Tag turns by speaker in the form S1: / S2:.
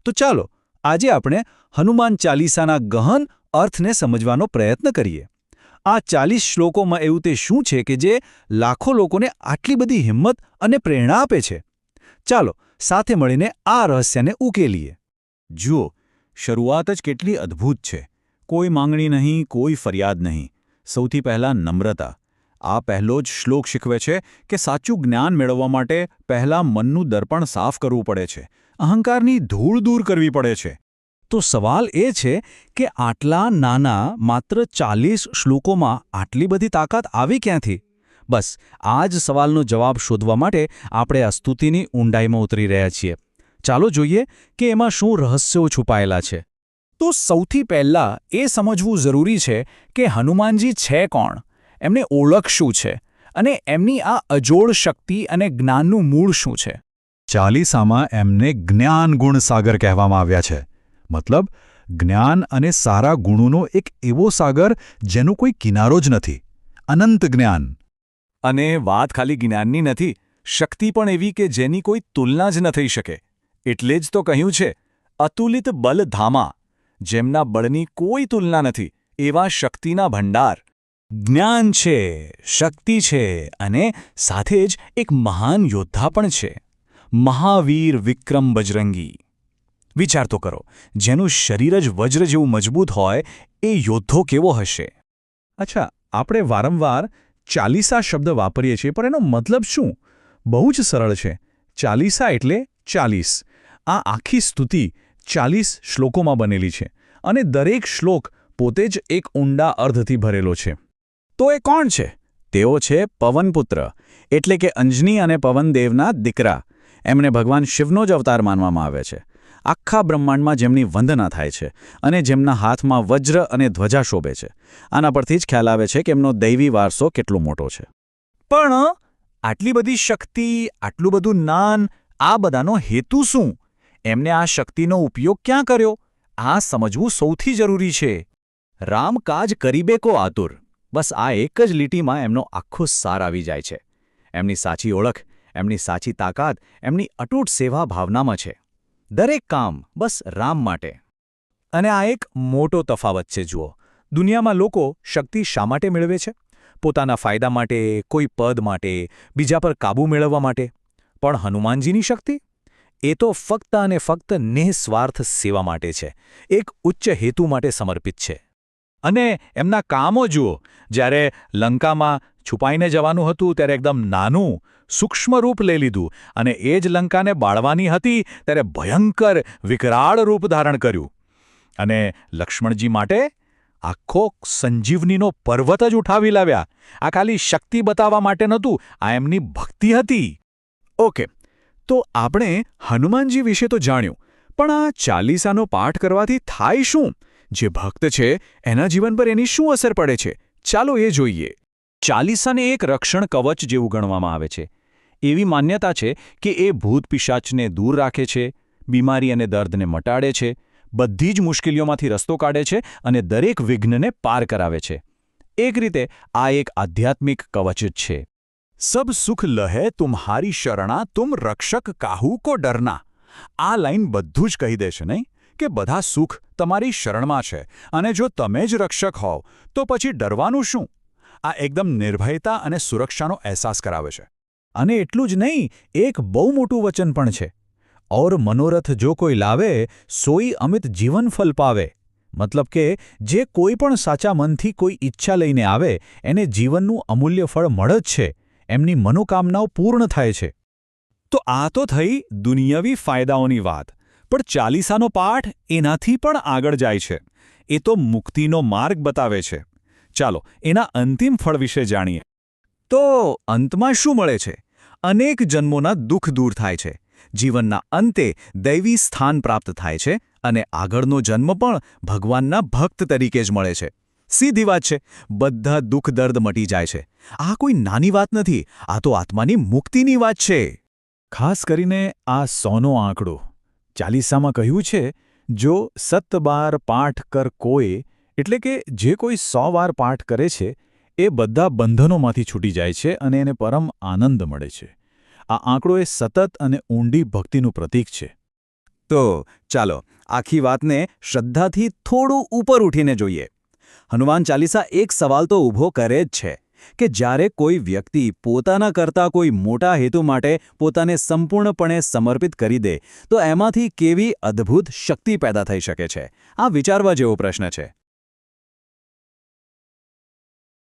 S1: તો ચાલો આજે આપણે હનુમાન ચાલીસાના ગહન અર્થને સમજવાનો પ્રયત્ન કરીએ. આ 40 શ્લોકોમાં એવું તે શું છે કે જે લાખો લોકોને આટલી બધી હિંમત અને પ્રેરણા આપે છે? ચાલો સાથે મળીને આ રહસ્યને ઉકેલીએ.
S2: જુઓ, શરૂઆત જ કેટલી અદ્ભુત છે. કોઈ માંગણી નહીં, કોઈ ફરિયાદ નહીં. સૌથી પહેલાં નમ્રતા. આ પહેલો જ શ્લોક શીખવે છે કે સાચું જ્ઞાન મેળવવા માટે પહેલાં મનનું દર્પણ સાફ કરવું પડે છે. અહંકારની ધૂળ દૂર કરવી પડે છે.
S1: તો સવાલ એ છે કે આટલા નાના માત્ર 40 શ્લોકોમાં આટલી બધી તાકાત આવી ક્યાંથી? બસ આ જ સવાલનો જવાબ શોધવા માટે આપણે આ સ્તુતિની ઊંડાઈમાં ઉતરી રહ્યા છીએ. ચાલો જોઈએ કે એમાં શું રહસ્યો છુપાયેલા છે. તો સૌથી પહેલાં એ સમજવું જરૂરી છે કે હનુમાનજી છે કોણ, એમને ઓળખ શું છે અને એમની આ અજોડ શક્તિ અને જ્ઞાનનું મૂળ શું છે.
S2: ચાલીસામાં એમને જ્ઞાન ગુણ સાગર કહેવામાં આવ્યા છે. મતલબ જ્ઞાન અને સારા ગુણોનો એક એવો સાગર જેનો કોઈ કિનારો જ નથી. અનંત જ્ઞાન.
S3: અને વાત ખાલી જ્ઞાનની નથી, શક્તિ પણ એવી કે જેની કોઈ તુલના જ ન થઈ શકે. એટલે જ તો કહ્યું છે, અતુલિત બલ ધામા. જેમના બળની કોઈ તુલના નથી, એવા શક્તિના ભંડાર. જ્ઞાન છે, શક્તિ છે અને સાથે જ એક મહાન યોદ્ધા પણ છે. મહાવીર વિક્રમ બજરંગી. વિચાર તો કરો, જેનું શરીર જ વજ્ર જેવું મજબૂત હોય એ યોદ્ધો કેવો હશે?
S2: અચ્છા, આપણે વારંવાર ચાલીસા શબ્દ વાપરીએ છીએ, પણ એનો મતલબ શું? બહુ જ સરળ છે. ચાલીસા એટલે 40. આ આખી સ્તુતિ 40 શ્લોકોમાં બનેલી છે અને દરેક શ્લોક પોતે જ એક ઊંડા અર્થથી ભરેલો છે.
S3: તો એ કોણ છે? તેઓ છે પવનપુત્ર, એટલે કે અંજની અને પવનદેવના દીકરા. એમને ભગવાન શિવનો જ અવતાર માનવામાં આવે છે. આખા બ્રહ્માંડમાં જેમની વંદના થાય છે અને જેમના હાથમાં વજ્ર અને ધ્વજા શોભે છે. આના પરથી જ ખ્યાલ આવે છે કે એમનો દૈવી વારસો કેટલો મોટો છે.
S1: પણ આટલી બધી શક્તિ, આટલું બધું જ્ઞાન, આ બધાનો હેતુ શું? એમને આ શક્તિનો ઉપયોગ ક્યાં કર્યો? આ સમજવું સૌથી જરૂરી છે. રામ કાજ કરીબે કો આતુર. બસ આ એક જ લીટીમાં એમનો આખો સાર આવી જાય છે. એમની સાચી ઓળખ, એમની સાચી તાકાત, એમની અતૂટ સેવા ભાવનામાં છે. દરેક કામ બસ રામ માટે. અને આ એક મોટો તફાવત છે. જુઓ, દુનિયામાં લોકો શક્તિ શા માટે મેળવે છે? પોતાના ફાયદા માટે, કોઈ પદ માટે, બીજા પર કાબૂ મેળવવા માટે. પણ હનુમાનજીની શક્તિ? એ તો ફક્ત અને ફક્ત નિઃસ્વાર્થ સેવા માટે છે. એક ઉચ્ચ હેતુ માટે સમર્પિત છે. અને એમના કામો જુઓ. જ્યારે લંકામાં છુપાઈને જવાનું હતું ત્યારે એકદમ નાનું, સૂક્ષ્મ રૂપ લઈ લીધું, અને એ જ લંકાને બાળવાની હતી ત્યારે ભયંકર, વિકરાળ રૂપ ધારણ કર્યું. અને લક્ષ્મણજી માટે આખો સંજીવનીનો પર્વત જ ઉઠાવી લાવ્યા. આ ખાલી શક્તિ બતાવવા માટે નહોતું, આ એમની ભક્તિ હતી. ઓકે, તો આપણે હનુમાનજી વિશે તો જાણ્યું, પણ આ ચાલીસાનો પાઠ કરવાથી થાય શું? જે ભક્ત છે એના જીવન પર એની શું અસર પડે છે? ચાલો એ જોઈએ. ચાલીસાને એક રક્ષણ કવચ જેવું ગણવામાં આવે છે. એવી માન્યતા છે કે એ ભૂત પિશાચને દૂર રાખે છે, બીમારી અને દર્દને મટાડે છે, બધી જ મુશ્કેલીઓમાંથી રસ્તો કાઢે છે અને દરેક વિઘ્નને પાર કરાવે છે. એક રીતે આ એક આધ્યાત્મિક કવચ જ છે. સબ સુખ લહે તુમ્હારી શરણા, તુમ રક્ષક કાહુ કો ડરના. આ લાઈન બધું જ કહી દેશે, નહીં? કે બધા સુખ તમારી શરણમાં છે અને જો તમે જ રક્ષક હોવ તો પછી ડરવાનું શું? આ એકદમ નિર્ભયતા અને સુરક્ષાનો અહેસાસ કરાવે છે. અને એટલું જ નહીં, એક બહુ મોટું વચન પણ છે. ઓર મનોરથ જો કોઈ લાવે, સોઈ અમિત જીવન ફલ પાવે. મતલબ કે જે કોઈ પણ સાચા મનથી કોઈ ઈચ્છા લઈને આવે એને જીવનનું અમૂલ્ય ફળ મળે જ છે. એમની મનોકામનાઓ પૂર્ણ થાય છે. તો આ તો થઈ દુનિયાવી ફાયદાઓની વાત. પણ ચાલીસાનો પાઠ એનાથી પણ આગળ જાય છે. એ તો મુક્તિનો માર્ગ બતાવે છે. ચાલો એના અંતિમ ફળ વિશે જાણીએ. તો અંતમાં શું મળે છે? અનેક જન્મોના દુઃખ દૂર થાય છે. જીવનના અંતે દૈવી સ્થાન પ્રાપ્ત થાય છે અને આગળનો જન્મ પણ ભગવાનના ભક્ત તરીકે જ મળે છે. સીધી વાત છે, બધા દુઃખ દર્દ મટી જાય છે. આ કોઈ નાની વાત નથી, આ તો આત્માની મુક્તિની વાત છે. ખાસ કરીને આ 100નો આંકડો. ચાલીસામાં કહ્યું છે, જો 7 બાર પાઠ કર કોઈ, એટલે કે જે કોઈ 100 વાર પાઠ કરે છે એ બધા બંધનોમાંથી છૂટી જાય છે અને એને પરમ આનંદ મળે છે. આ આંકડો એ સતત અને ઊંડી ભક્તિનું પ્રતીક છે.
S2: તો ચાલો આખી વાતને શ્રદ્ધાથી થોડું ઉપર ઉઠીને જોઈએ. હનુમાન ચાલીસા એક સવાલ તો ઊભો કરે જ છે કે જ્યારે કોઈ વ્યક્તિ પોતાના કરતાં કોઈ મોટા હેતુ માટે પોતાને સંપૂર્ણપણે સમર્પિત કરી દે તો એમાંથી કેવી અદ્ભુત શક્તિ પેદા થઈ શકે છે. આ વિચારવા જેવો પ્રશ્ન છે.